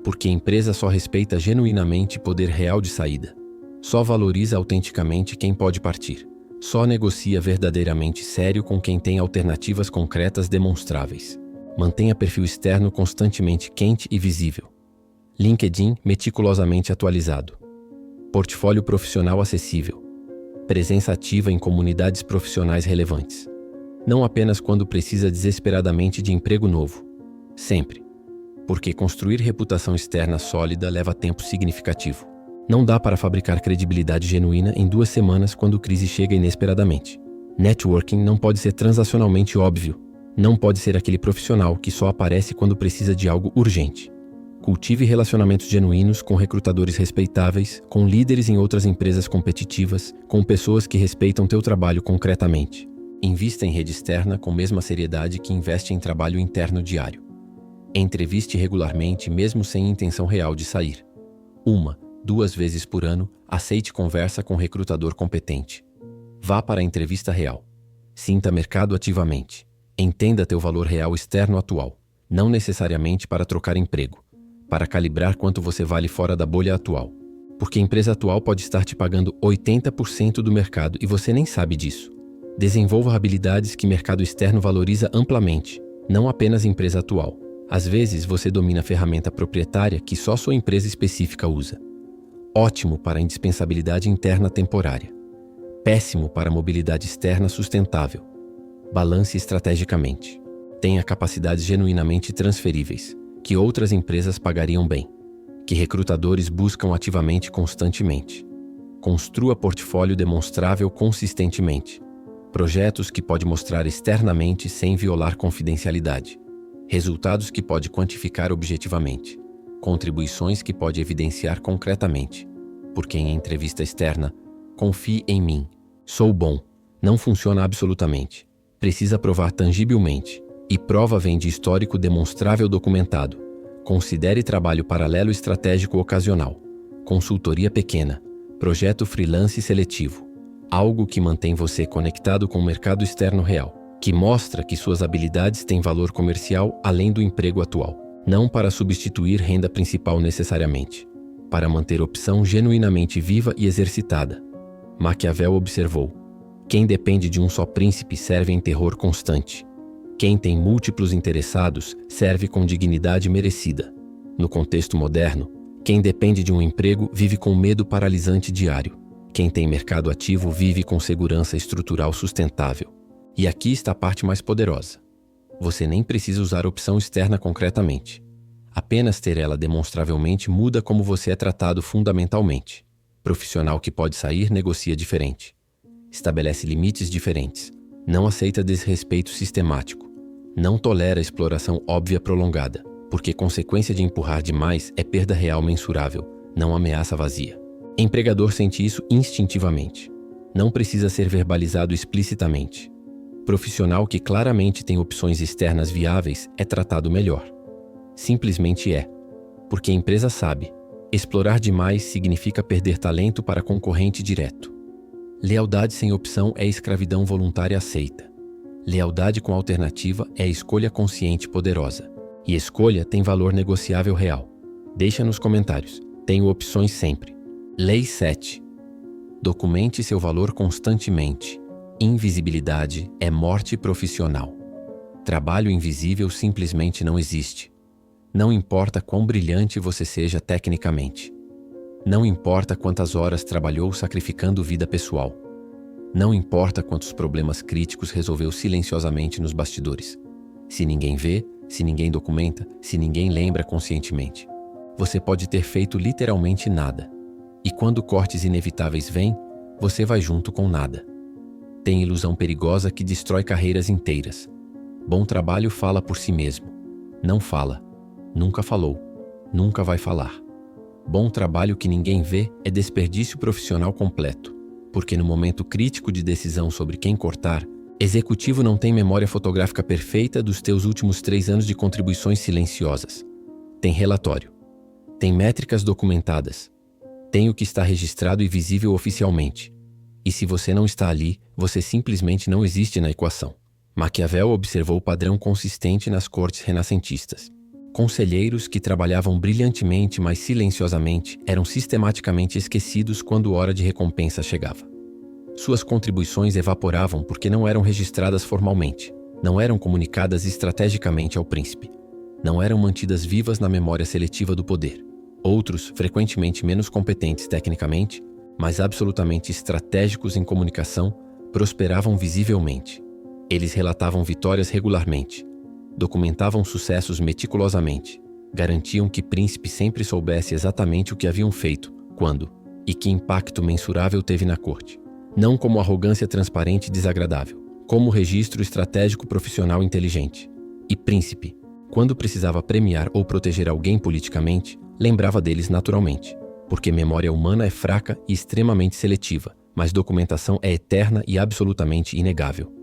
Porque a empresa só respeita genuinamente poder real de saída. Só valoriza autenticamente quem pode partir. Só negocia verdadeiramente sério com quem tem alternativas concretas demonstráveis. Mantenha perfil externo constantemente quente e visível. LinkedIn meticulosamente atualizado. Portfólio profissional acessível. Presença ativa em comunidades profissionais relevantes. Não apenas quando precisa desesperadamente de emprego novo. Sempre. Porque construir reputação externa sólida leva tempo significativo. Não dá para fabricar credibilidade genuína em 2 semanas quando crise chega inesperadamente. Networking não pode ser transacionalmente óbvio. Não pode ser aquele profissional que só aparece quando precisa de algo urgente. Cultive relacionamentos genuínos com recrutadores respeitáveis, com líderes em outras empresas competitivas, com pessoas que respeitam teu trabalho concretamente. Invista em rede externa com a mesma seriedade que investe em trabalho interno diário. Entreviste regularmente mesmo sem intenção real de sair. 1, 2 vezes por ano, aceite conversa com recrutador competente. Vá para a entrevista real. Sinta mercado ativamente. Entenda teu valor real externo atual, não necessariamente para trocar emprego, para calibrar quanto você vale fora da bolha atual. Porque a empresa atual pode estar te pagando 80% do mercado e você nem sabe disso. Desenvolva habilidades que mercado externo valoriza amplamente, não apenas a empresa atual. Às vezes você domina a ferramenta proprietária que só sua empresa específica usa. Ótimo para a indispensabilidade interna temporária. Péssimo para a mobilidade externa sustentável. Balance estrategicamente. Tenha capacidades genuinamente transferíveis, que outras empresas pagariam bem, que recrutadores buscam ativamente constantemente. Construa portfólio demonstrável consistentemente. Projetos que pode mostrar externamente sem violar confidencialidade. Resultados que pode quantificar objetivamente. Contribuições que pode evidenciar concretamente. Porque em entrevista externa, confie em mim. Sou bom. Não funciona absolutamente. Precisa provar tangibilmente. E prova vem de histórico demonstrável documentado. Considere trabalho paralelo estratégico ocasional. Consultoria pequena. Projeto freelance seletivo. Algo que mantém você conectado com o mercado externo real. Que mostra que suas habilidades têm valor comercial além do emprego atual. Não para substituir renda principal necessariamente. Para manter opção genuinamente viva e exercitada. Maquiavel observou: quem depende de um só príncipe serve em terror constante. Quem tem múltiplos interessados serve com dignidade merecida. No contexto moderno, quem depende de um emprego vive com medo paralisante diário. Quem tem mercado ativo vive com segurança estrutural sustentável. E aqui está a parte mais poderosa. Você nem precisa usar a opção externa concretamente. Apenas ter ela demonstravelmente muda como você é tratado fundamentalmente. Profissional que pode sair negocia diferente. Estabelece limites diferentes. Não aceita desrespeito sistemático. Não tolera exploração óbvia prolongada, porque consequência de empurrar demais é perda real mensurável, não ameaça vazia. Empregador sente isso instintivamente. Não precisa ser verbalizado explicitamente. Profissional que claramente tem opções externas viáveis é tratado melhor. Simplesmente é. Porque a empresa sabe. Explorar demais significa perder talento para concorrente direto. Lealdade sem opção é escravidão voluntária aceita. Lealdade com alternativa é escolha consciente poderosa. E escolha tem valor negociável real. Deixa nos comentários. Tenho opções sempre. Lei 7. Documente seu valor constantemente. Invisibilidade é morte profissional. Trabalho invisível simplesmente não existe. Não importa quão brilhante você seja tecnicamente. Não importa quantas horas trabalhou sacrificando vida pessoal. Não importa quantos problemas críticos resolveu silenciosamente nos bastidores. Se ninguém vê, se ninguém documenta, se ninguém lembra conscientemente, você pode ter feito literalmente nada. E quando cortes inevitáveis vêm, você vai junto com nada. Tem ilusão perigosa que destrói carreiras inteiras. Bom trabalho fala por si mesmo. Não fala. Nunca falou. Nunca vai falar. Bom trabalho que ninguém vê é desperdício profissional completo. Porque no momento crítico de decisão sobre quem cortar, executivo não tem memória fotográfica perfeita dos teus últimos 3 anos de contribuições silenciosas. Tem relatório. Tem métricas documentadas. Tem o que está registrado e visível oficialmente. E se você não está ali, você simplesmente não existe na equação. Maquiavel observou o padrão consistente nas cortes renascentistas. Conselheiros que trabalhavam brilhantemente, mas silenciosamente, eram sistematicamente esquecidos quando hora de recompensa chegava. Suas contribuições evaporavam porque não eram registradas formalmente, não eram comunicadas estrategicamente ao príncipe, não eram mantidas vivas na memória seletiva do poder. Outros, frequentemente menos competentes tecnicamente, mas absolutamente estratégicos em comunicação, prosperavam visivelmente. Eles relatavam vitórias regularmente, documentavam sucessos meticulosamente, garantiam que príncipe sempre soubesse exatamente o que haviam feito, quando, e que impacto mensurável teve na corte. Não como arrogância transparente e desagradável, como registro estratégico profissional inteligente. E príncipe, quando precisava premiar ou proteger alguém politicamente, lembrava deles naturalmente, porque memória humana é fraca e extremamente seletiva, mas documentação é eterna e absolutamente inegável.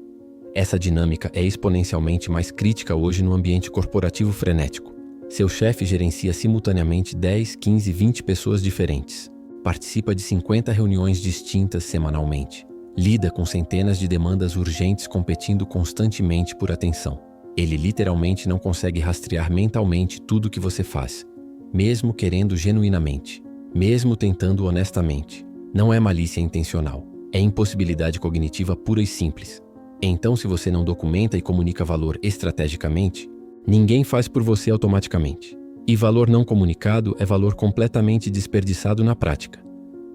Essa dinâmica é exponencialmente mais crítica hoje no ambiente corporativo frenético. Seu chefe gerencia simultaneamente 10, 15, 20 pessoas diferentes. Participa de 50 reuniões distintas semanalmente. Lida com centenas de demandas urgentes competindo constantemente por atenção. Ele literalmente não consegue rastrear mentalmente tudo o que você faz, mesmo querendo genuinamente, mesmo tentando honestamente. Não é malícia intencional, é impossibilidade cognitiva pura e simples. Então, se você não documenta e comunica valor estrategicamente, ninguém faz por você automaticamente. E valor não comunicado é valor completamente desperdiçado na prática.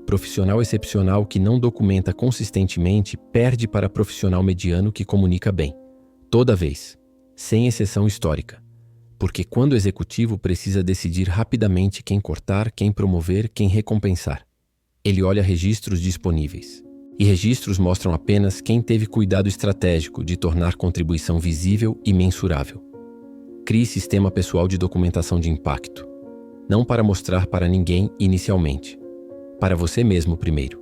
Profissional excepcional que não documenta consistentemente perde para profissional mediano que comunica bem. Toda vez. Sem exceção histórica. Porque quando o executivo precisa decidir rapidamente quem cortar, quem promover, quem recompensar, ele olha registros disponíveis. E registros mostram apenas quem teve cuidado estratégico de tornar contribuição visível e mensurável. Crie sistema pessoal de documentação de impacto. Não para mostrar para ninguém inicialmente. Para você mesmo primeiro.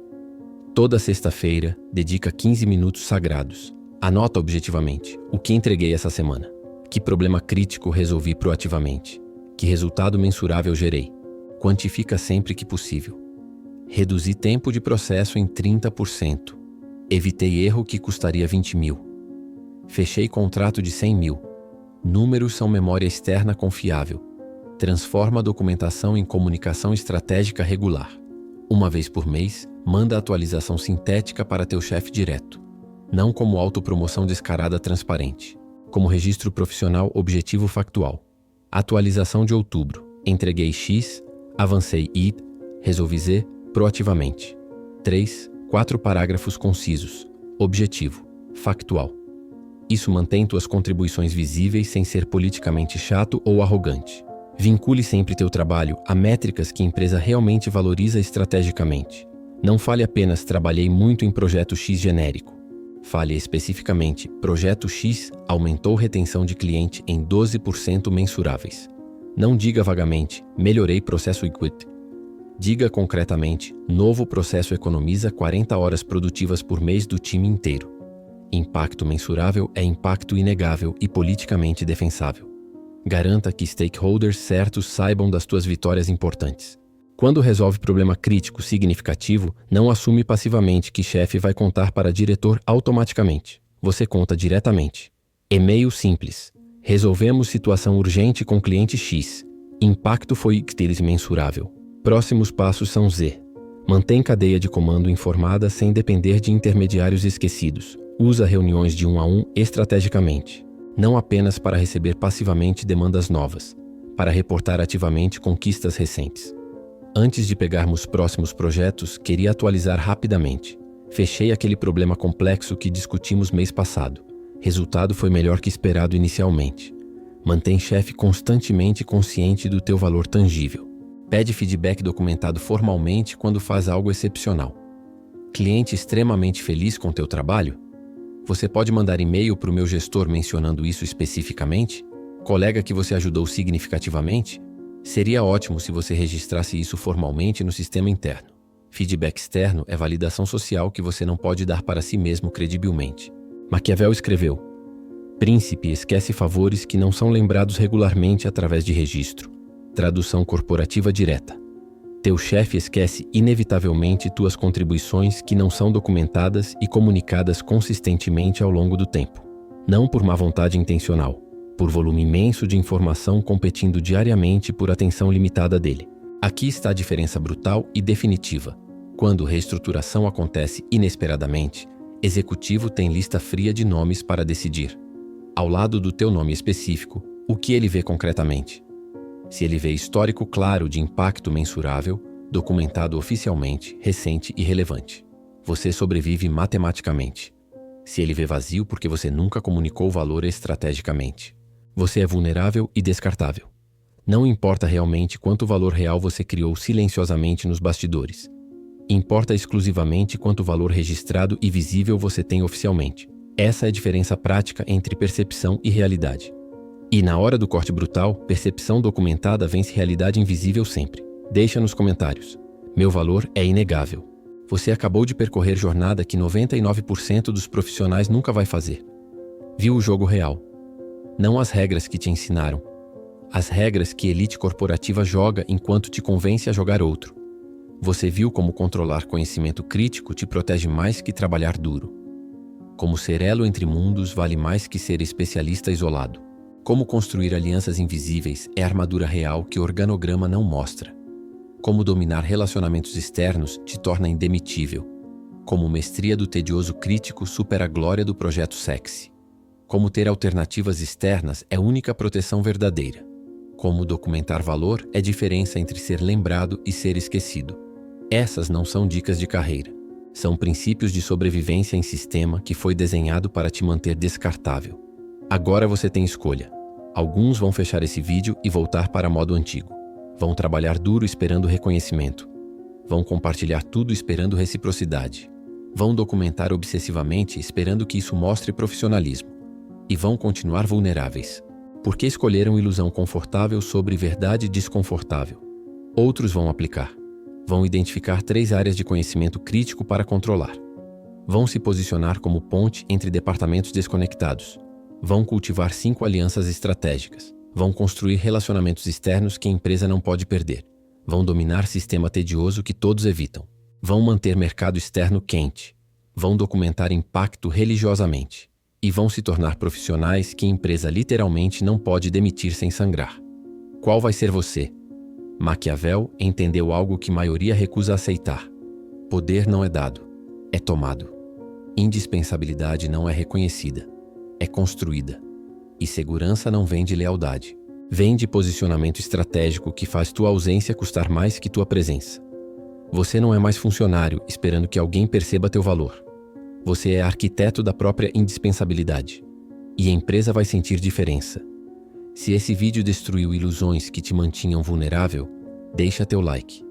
Toda sexta-feira, dedica 15 minutos sagrados. Anota objetivamente o que entreguei essa semana. Que problema crítico resolvi proativamente. Que resultado mensurável gerei. Quantifica sempre que possível. Reduzi tempo de processo em 30%. Evitei erro que custaria 20 mil. Fechei contrato de 100 mil. Números são memória externa confiável. Transforma a documentação em comunicação estratégica regular. Uma vez por mês, manda atualização sintética para teu chefe direto. Não como autopromoção descarada transparente. Como registro profissional objetivo factual. Atualização de outubro. Entreguei X, avancei Y, resolvi Z, proativamente. 3, 4 parágrafos concisos. Objetivo. Factual. Isso mantém tuas contribuições visíveis sem ser politicamente chato ou arrogante. Vincule sempre teu trabalho a métricas que a empresa realmente valoriza estrategicamente. Não fale apenas trabalhei muito em projeto X genérico. Fale especificamente, projeto X aumentou retenção de cliente em 12% mensuráveis. Não diga vagamente, melhorei processo equity. Diga concretamente, novo processo economiza 40 horas produtivas por mês do time inteiro. Impacto mensurável é impacto inegável e politicamente defensável. Garanta que stakeholders certos saibam das tuas vitórias importantes. Quando resolve problema crítico significativo, não assume passivamente que chefe vai contar para diretor automaticamente. Você conta diretamente. E-mail simples. Resolvemos situação urgente com cliente X. Impacto foi mensurável. Próximos passos são Z. Mantém cadeia de comando informada sem depender de intermediários esquecidos. Usa reuniões de 1 a 1 estrategicamente, não apenas para receber passivamente demandas novas, para reportar ativamente conquistas recentes. Antes de pegarmos próximos projetos, queria atualizar rapidamente. Fechei aquele problema complexo que discutimos mês passado. Resultado foi melhor que esperado inicialmente. Mantém chefe constantemente consciente do teu valor tangível. Pede feedback documentado formalmente quando faz algo excepcional. Cliente extremamente feliz com teu trabalho? Você pode mandar e-mail para o meu gestor mencionando isso especificamente? Colega que você ajudou significativamente? Seria ótimo se você registrasse isso formalmente no sistema interno. Feedback externo é validação social que você não pode dar para si mesmo credibilmente. Maquiavel escreveu: Príncipe esquece favores que não são lembrados regularmente através de registro. Tradução corporativa direta. Teu chefe esquece inevitavelmente tuas contribuições que não são documentadas e comunicadas consistentemente ao longo do tempo. Não por má vontade intencional, por volume imenso de informação competindo diariamente por atenção limitada dele. Aqui está a diferença brutal e definitiva. Quando reestruturação acontece inesperadamente, executivo tem lista fria de nomes para decidir. Ao lado do teu nome específico, o que ele vê concretamente? Se ele vê histórico claro de impacto mensurável, documentado oficialmente, recente e relevante, você sobrevive matematicamente. Se ele vê vazio porque você nunca comunicou valor estrategicamente, você é vulnerável e descartável. Não importa realmente quanto valor real você criou silenciosamente nos bastidores. Importa exclusivamente quanto valor registrado e visível você tem oficialmente. Essa é a diferença prática entre percepção e realidade. E na hora do corte brutal, percepção documentada vence realidade invisível sempre. Deixa nos comentários. Meu valor é inegável. Você acabou de percorrer jornada que 99% dos profissionais nunca vai fazer. Viu o jogo real. Não as regras que te ensinaram. As regras que elite corporativa joga enquanto te convence a jogar outro. Você viu como controlar conhecimento crítico te protege mais que trabalhar duro. Como ser elo entre mundos vale mais que ser especialista isolado. Como construir alianças invisíveis é a armadura real que o organograma não mostra. Como dominar relacionamentos externos te torna indemitível. Como mestria do tedioso crítico supera a glória do projeto sexy. Como ter alternativas externas é a única proteção verdadeira. Como documentar valor é diferença entre ser lembrado e ser esquecido. Essas não são dicas de carreira. São princípios de sobrevivência em sistema que foi desenhado para te manter descartável. Agora você tem escolha. Alguns vão fechar esse vídeo e voltar para modo antigo. Vão trabalhar duro esperando reconhecimento. Vão compartilhar tudo esperando reciprocidade. Vão documentar obsessivamente esperando que isso mostre profissionalismo. E vão continuar vulneráveis. Porque escolheram ilusão confortável sobre verdade desconfortável. Outros vão aplicar. Vão identificar 3 áreas de conhecimento crítico para controlar. Vão se posicionar como ponte entre departamentos desconectados. Vão cultivar 5 alianças estratégicas. Vão construir relacionamentos externos que a empresa não pode perder. Vão dominar sistema tedioso que todos evitam. Vão manter mercado externo quente. Vão documentar impacto religiosamente. E vão se tornar profissionais que a empresa literalmente não pode demitir sem sangrar. Qual vai ser você? Maquiavel entendeu algo que a maioria recusa aceitar. Poder não é dado, é tomado. Indispensabilidade não é reconhecida, é construída. E segurança não vem de lealdade. Vem de posicionamento estratégico que faz tua ausência custar mais que tua presença. Você não é mais funcionário esperando que alguém perceba teu valor. Você é arquiteto da própria indispensabilidade. E a empresa vai sentir diferença. Se esse vídeo destruiu ilusões que te mantinham vulnerável, deixa teu like.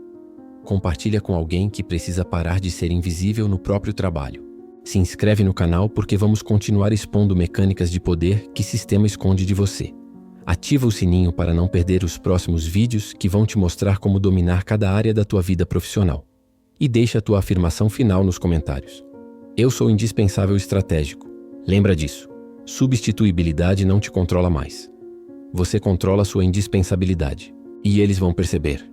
Compartilha com alguém que precisa parar de ser invisível no próprio trabalho. Se inscreve no canal porque vamos continuar expondo mecânicas de poder que o sistema esconde de você. Ativa o sininho para não perder os próximos vídeos que vão te mostrar como dominar cada área da tua vida profissional. E deixa a tua afirmação final nos comentários. Eu sou indispensável estratégico. Lembra disso. Substituibilidade não te controla mais. Você controla sua indispensabilidade. E eles vão perceber.